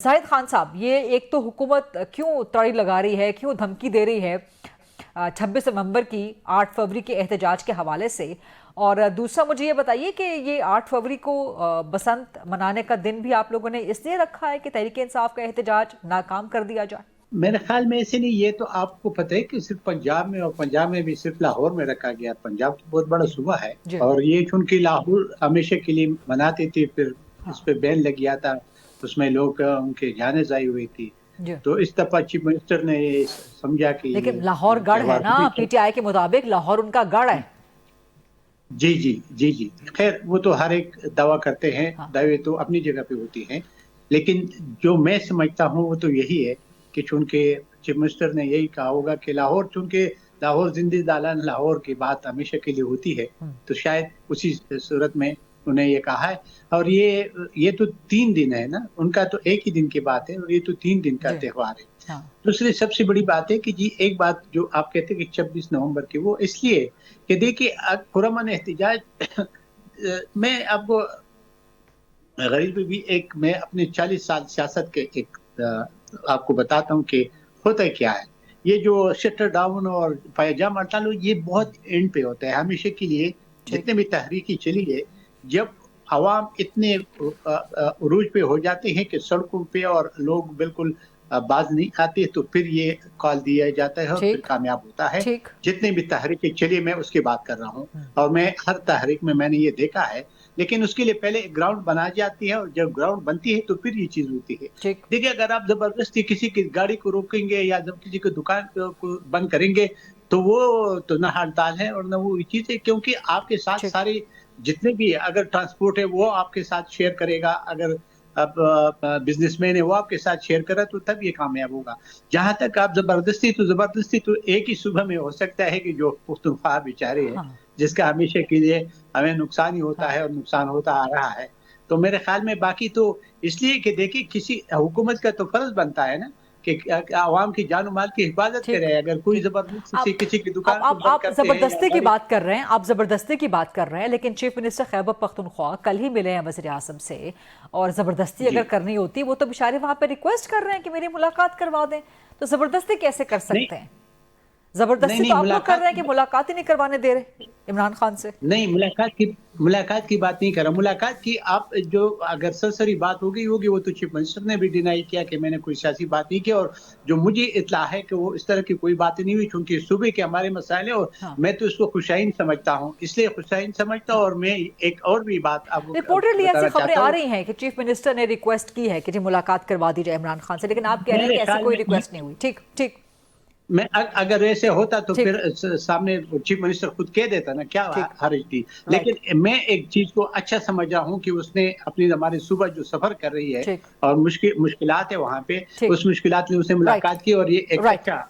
जाहिद खान साहब, ये एक तो हुकूमत क्यों तड़ी लगा रही है, क्यों धमकी दे रही है 26 नवंबर की 8 फरवरी के एहतजाज के हवाले से। और दूसरा मुझे ये बताइए कि ये 8 फरवरी को बसंत मनाने का दिन भी आप लोगों ने इसलिए रखा है कि तहरीक इंसाफ का एहतजाज नाकाम कर दिया जाए? मेरे ख्याल में ऐसे नहीं। ये तो आपको पता है कि सिर्फ पंजाब में, और पंजाब में भी सिर्फ लाहौर में रखा गया। पंजाब तो बहुत बड़ा सूबा है जी। और ये चूंकि लाहौर हमेशा के लिए मनाते थे, फिर इस हाँ पे बैन लग गया था, उसमें लोग उनके जाने जाई हुई थी। जी। तो इस दफा चीफ मिनिस्टर ने ये समझा कि लेकिन ये लाहौर गढ़ है त्योहार ना, भी पीटीआई के मुताबिक लाहौर उनका गढ़ है। जी जी जी जी। खैर वो तो हर एक दावा करते हैं, हाँ दावे तो अपनी जगह पे होती हैं, लेकिन जो मैं समझता हूँ वो तो यही है कि चूंकि चीफ मिनिस्टर ने यही कहा होगा कि लाहौर, चूंकि लाहौर जिंदी दालान लाहौर की बात हमेशा के लिए होती है, तो शायद उसी सूरत में उन्हें ये कहा है। और ये तो 3 दिन है ना, उनका तो एक ही दिन की बात है और ये तो 3 दिन का जी। त्योहार है। हाँ दूसरी सबसे बड़ी बात है कि जी एक बात जो आप कहते हैं कि 26 नवंबर की, वो इसलिए कि देखिए पुरअमन एहतजाज मैं आपको गरीब भी एक, मैं अपने 40 साल सियासत के एक आपको बताता हूँ कि होता क्या है। ये जो शटर डाउन और पायजामा हड़ताल, ये बहुत एंड पे होता है हमेशा के लिए। ठीक। जितने भी तहरीकी चली है, जब अवाम इतने उरूज पे हो जाते हैं कि सड़कों पे और लोग बिल्कुल बाज नहीं आते, तो फिर ये कॉल दिया जाता है और फिर ठीक। कामयाब होता है। ठीक। जितने भी तहरीक चली, मैं उसकी बात कर रहा हूँ और मैं हर तहरीक में मैंने ये देखा है। लेकिन उसके लिए पहले एक ग्राउंड बनाई जाती है और जब ग्राउंड बनती है तो फिर ये चीज होती है। ठीक। देखिए, अगर आप जबरदस्ती किसी की गाड़ी को रोकेंगे या जब किसी की दुकान को बंद करेंगे, तो वो तो ना हड़ताल है और ना वो चीज है, क्योंकि आपके साथ ठीक। सारे जितने भी, अगर ट्रांसपोर्ट है वो आपके साथ शेयर करेगा, अगर अब बिजनेसमैन है वो आपके साथ शेयर करे, तो तब ये कामयाब होगा। जहां तक आप जबरदस्ती तो एक ही सुबह में हो सकता है कि जो पुख्तनख्वा बेचारे हैं, हाँ जिसका हमेशा के लिए हमें नुकसान ही होता हाँ। है और नुकसान होता आ रहा है। तो मेरे ख्याल में बाकी तो इसलिए कि देखिए, किसी हुकूमत का तो फर्ज बनता है ना कि आवाम की जान माल की हिफाजत ठीक। करे। अगर कोई ठीक। जबरदस्ती से आप किसी की आप दुकान को आप बंद आप करते हैं या जबरदस्ती की गाड़ी। बात कर रहे हैं, आप जबरदस्ती की बात कर रहे हैं, लेकिन चीफ मिनिस्टर खैबर पख्तूनख्वा कल ही मिले हैं वज़ीर आज़म से। और जबरदस्ती जी अगर करनी होती, वो तो बेचारे वहां पे रिक्वेस्ट कर रहे हैं कि मेरी मुलाकात करवा दें, तो जबरदस्ती कैसे कर नहीं सकते हैं? नहीं जबरदस्ती तो नहीं, आप लोग कर मुलाकात रहे हैं कि मुलाकात ही नहीं करवाने दे रहे इमरान खान से। नहीं, मुलाकात की बात नहीं कर रहा। मुलाकात की आप जो अगर सरसरी बात हो गई होगी, वो तो चीफ मिनिस्टर ने भी डिनाई किया कि मैंने कोई सियासी बात नहीं की, और जो मुझे इत्ला है कि वो इस तरह की कोई बात नहीं हुई, क्योंकि सुबह के हमारे मसाइल है और हाँ मैं तो इसको खुशाइन समझता हूँ, इसलिए खुशाइन समझता हूँ। हाँ। और मैं एक और भी बात आपको रिपोर्टेडली ऐसी बताना खबरें चाहता आ हूँ। रही हैं कि चीफ मिनिस्टर ने रिक्वेस्ट की है कि जी मुलाकात करवा दी जाए इमरान खान से, लेकिन आप कह रहे हैं मेरे कि ऐसी ख्याल कोई में रिक्वेस्ट नहीं हुई। ठीक। ठीक। मैं अगर ऐसे होता तो ठीक। फिर सामने चीफ मिनिस्टर खुद कह देता ना, क्या ठीक। हर्ज थी। राइट। लेकिन मैं एक चीज को अच्छा समझ रहा हूँ कि उसने अपनी, हमारी सुबह जो सफर कर रही है ठीक। और मुश्किलात है वहां पे, ठीक। उस मुश्किलात में उसने राइट। मुलाकात की और ये एक राइट। अच्छा